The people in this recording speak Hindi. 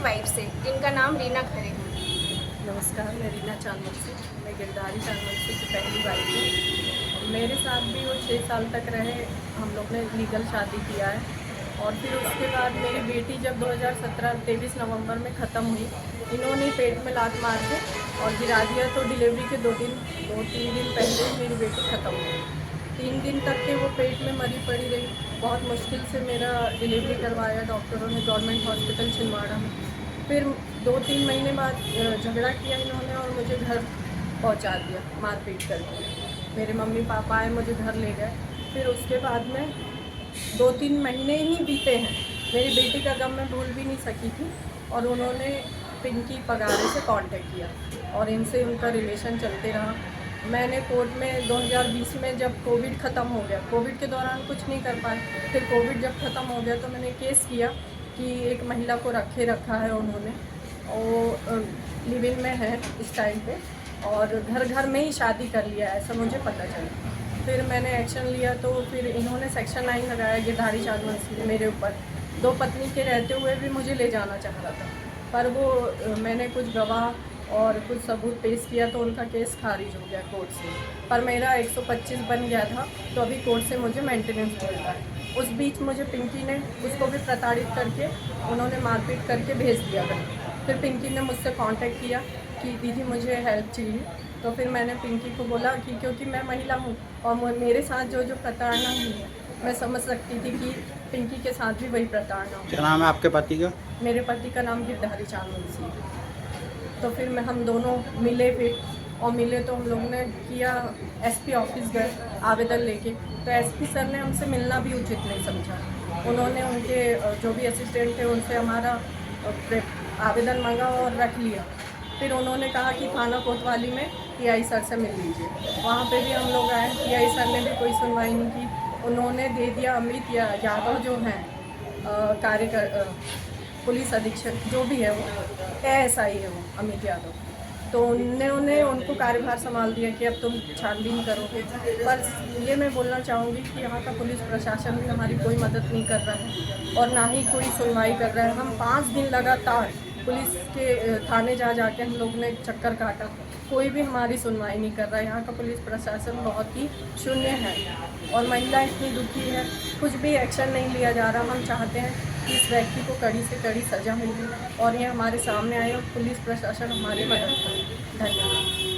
वाइफ से, जिनका नाम रीना खरे है। नमस्कार, मैं रीना चांदमल, मैं गिरधारी चांदमल की पहली वाइफ हूँ। मेरे साथ भी वो 6 साल तक रहे। हम लोग ने लीगल शादी किया है और फिर उसके बाद मेरी बेटी जब 2017 23 नवंबर में ख़त्म हुई, इन्होंने पेट में लात मार के और गिरा दिया। तो डिलीवरी के 2-3 दिन पहले ही मेरी बेटी ख़त्म हुई। 3 दिन तक के वो पेट में मरी पड़ी रही। बहुत मुश्किल से मेरा डिलीवरी करवाया डॉक्टरों ने गवर्नमेंट हॉस्पिटल छिंदवाड़ा में। फिर 2-3 महीने बाद झगड़ा किया इन्होंने और मुझे घर पहुंचा दिया मारपीट करके। मेरे मम्मी पापा आए, मुझे घर ले गए। फिर उसके बाद में 2-3 महीने ही बीते हैं, मेरी बेटी का गम मैं भूल भी नहीं सकी थी। और उन्होंने पिंकी पगारे से कांटेक्ट किया और इनसे उनका रिलेशन चलते रहा। मैंने कोर्ट में 2020 में जब कोविड ख़त्म हो गया, कोविड के दौरान कुछ नहीं कर पाए। फिर कोविड जब ख़त्म हो गया तो मैंने केस किया कि एक महिला को रखा है उन्होंने, वो लिव इन में है इस टाइम पे, और घर घर में ही शादी कर लिया, ऐसा मुझे पता चला। फिर मैंने एक्शन लिया तो फिर इन्होंने सेक्शन 9 लगाया गिरधारी चांदमल से मेरे ऊपर। 2 पत्नी के रहते हुए भी मुझे ले जाना चाह रहा था, पर वो मैंने कुछ गवाह और कुछ सबूत पेश किया तो उनका केस खारिज हो गया कोर्ट से। पर मेरा 125 बन गया था, तो अभी कोर्ट से मुझे मेंटेनेंस मिलता है। उस बीच मुझे पिंकी ने उसको भी प्रताड़ित करके उन्होंने मारपीट करके भेज दिया था। फिर पिंकी ने मुझसे कांटेक्ट किया कि दीदी मुझे हेल्प चाहिए। तो फिर मैंने पिंकी को बोला कि क्योंकि मैं महिला हूँ और मेरे साथ जो प्रताड़ना हुई है, मैं समझ सकती थी कि पिंकी के साथ भी वही प्रताड़ना हो। क्या नाम है आपके पति का? मेरे पति का नाम गिरधारी चांदमल सिंह। तो फिर हम दोनों मिले, फिर और मिले तो हम लोगों ने किया, एसपी ऑफिस गए आवेदन लेके। तो एसपी सर ने हमसे मिलना भी उचित नहीं समझा। उन्होंने उनके जो भी असिस्टेंट थे उनसे हमारा आवेदन मांगा और रख लिया। फिर उन्होंने कहा कि थाना कोतवाली में टीआई सर से मिल लीजिए। वहाँ पे भी हम लोग आए, टीआई सर ने भी कोई सुनवाई नहीं की। उन्होंने दे दिया अमित यादव जो हैं पुलिस अधीक्षक जो भी है, वो एएसआई है वो अमित यादव, तो उन्होंने उनको कार्यभार संभाल दिया कि अब तुम छानबीन करोगे। पर ये मैं बोलना चाहूँगी कि यहाँ का पुलिस प्रशासन भी हमारी कोई मदद नहीं कर रहा है और ना ही कोई सुनवाई कर रहा है। हम 5 दिन लगातार पुलिस के थाने जाके हम लोग ने चक्कर काटा, कोई भी हमारी सुनवाई नहीं कर रहा है। यहाँ का पुलिस प्रशासन बहुत ही शून्य है और महिला इतनी दुखी है, कुछ भी एक्शन नहीं लिया जा रहा। हम चाहते हैं कि इस व्यक्ति को कड़ी से कड़ी सज़ा मिले और ये हमारे सामने आए और पुलिस प्रशासन हमारी मदद करे। धन्यवाद।